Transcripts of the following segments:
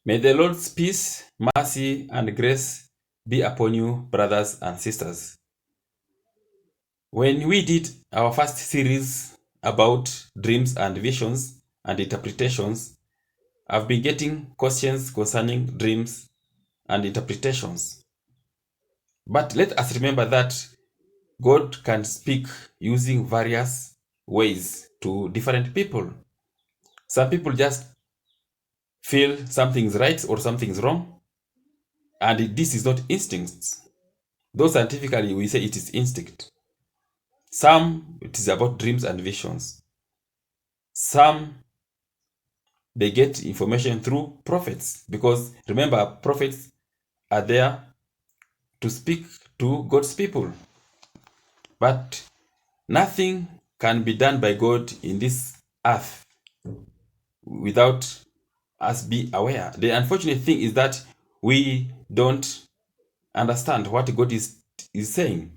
May the Lord's peace, mercy, and grace be upon you, brothers and sisters. When we did our first series about dreams and visions and interpretations, I've been getting questions concerning dreams and interpretations. But let us remember that God can speak using various ways to different people. Some people just feel something's right or something's wrong, and this is not instinct. Though scientifically we say it is instinct. Some, it is about dreams and visions. Some, they get information through prophets, because remember, prophets are there to speak to God's people. But nothing can be done by God in this earth without us be aware. The unfortunate thing is that we don't understand what God is saying.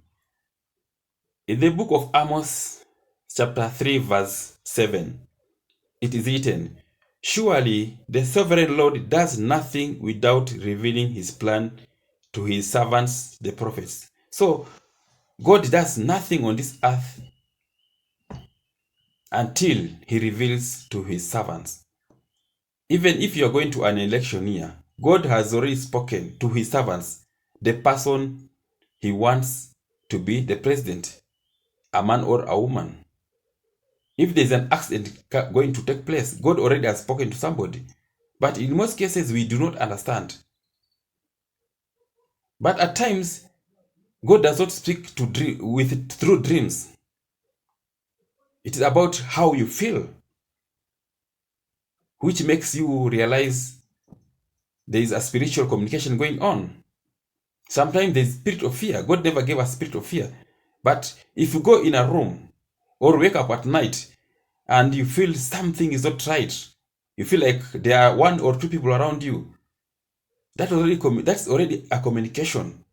In the book of Amos, chapter 3, verse 7, it is written, "Surely the sovereign Lord does nothing without revealing his plan to his servants, the prophets." So, God does nothing on this earth until he reveals to his servants. Even if you are going to an election year, God has already spoken to his servants, the person he wants to be the president, a man or a woman. If there's an accident going to take place, God already has spoken to somebody. But in most cases, we do not understand. But at times, God does not speak through dreams. It is about how you feel, which makes you realize there is a spiritual communication going on. Sometimes there's spirit of fear. God never gave us spirit of fear. But if you go in a room or wake up at night and you feel something is not right, you feel like there are one or two people around you, that's already a communication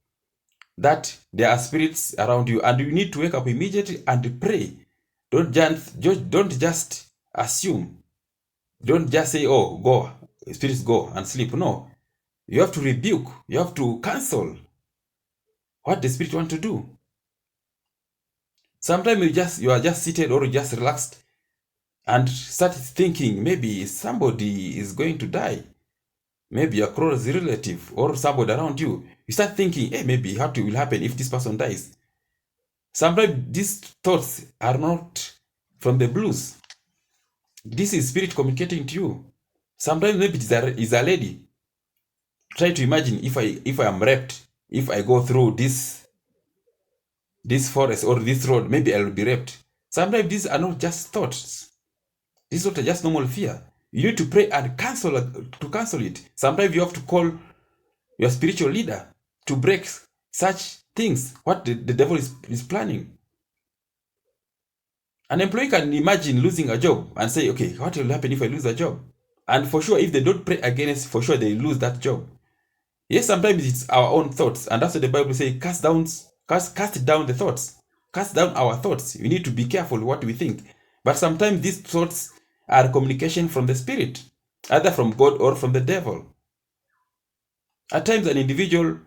that there are spirits around you, and you need to wake up immediately and pray. Don't just assume. Don't just say, "Oh, go, spirits, go and sleep." No, you have to rebuke. You have to cancel what the spirit want to do. Sometimes you are just seated or just relaxed and start thinking maybe somebody is going to die. Maybe a close relative or somebody around you. You start thinking, hey, maybe what will happen if this person dies? Sometimes these thoughts are not from the blues. This is spirit communicating to you. Sometimes maybe it's a lady. Try to imagine if I am raped, if I go through this forest or this road, maybe I will be raped. Sometimes these are not just thoughts. These are just normal fear. You need to pray and cancel it. Sometimes you have to call your spiritual leader to break such things, what the devil is planning. An employee can imagine losing a job and say, okay, what will happen if I lose a job? And for sure, if they don't pray against, for sure they lose that job. Yes, sometimes it's our own thoughts, and that's what the Bible says, cast down the thoughts. Cast down our thoughts. We need to be careful what we think. But sometimes these thoughts are communication from the spirit, either from God or from the devil. At times an individual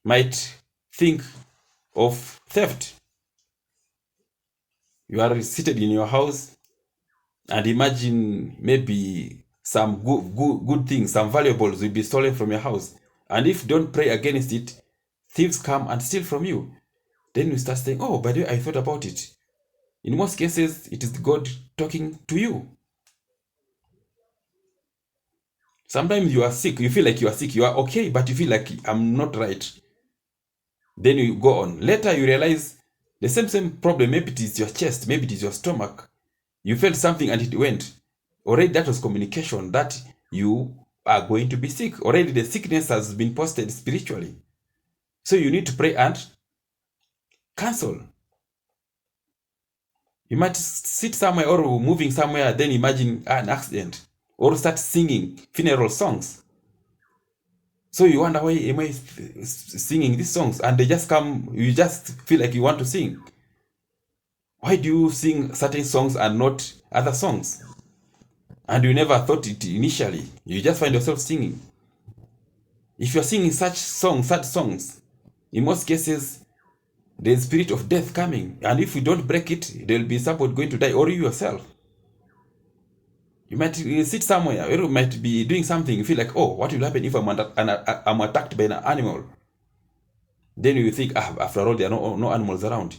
might think of theft. You are seated in your house and imagine maybe some good things, some valuables will be stolen from your house. And if you don't pray against it, thieves come and steal from you. Then you start saying, oh, by the way, I thought about it. In most cases, it is God talking to you. Sometimes you are sick, you feel like you are sick, you are okay, but you feel like I'm not right. Then you go on. Later you realize the same problem, maybe it is your chest, maybe it is your stomach. You felt something and it went. Already that was communication that you are going to be sick. Already the sickness has been posted spiritually. So you need to pray and cancel. You might sit somewhere or moving somewhere, then imagine an accident, or start singing funeral songs. So you wonder, why am I singing these songs? And they just come, you just feel like you want to sing. Why do you sing certain songs and not other songs? And you never thought it initially. You just find yourself singing. If you're singing such songs, sad songs, in most cases, there's spirit of death coming. And if you don't break it, there'll be somebody going to die, or you yourself. You might sit somewhere, or you might be doing something, you feel like, oh, what will happen if I'm attacked by an animal? Then you think, after all, there are no animals around.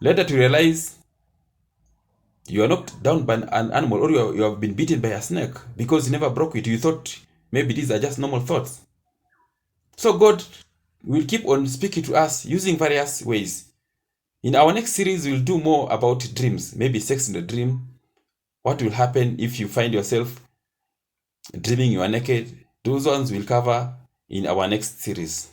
Later to realize you are knocked down by an animal, or you have been bitten by a snake because you never broke it. You thought maybe these are just normal thoughts. So God will keep on speaking to us using various ways. In our next series, we'll do more about dreams, maybe sex in the dream. What will happen if you find yourself dreaming you are naked? Those ones we'll cover in our next series.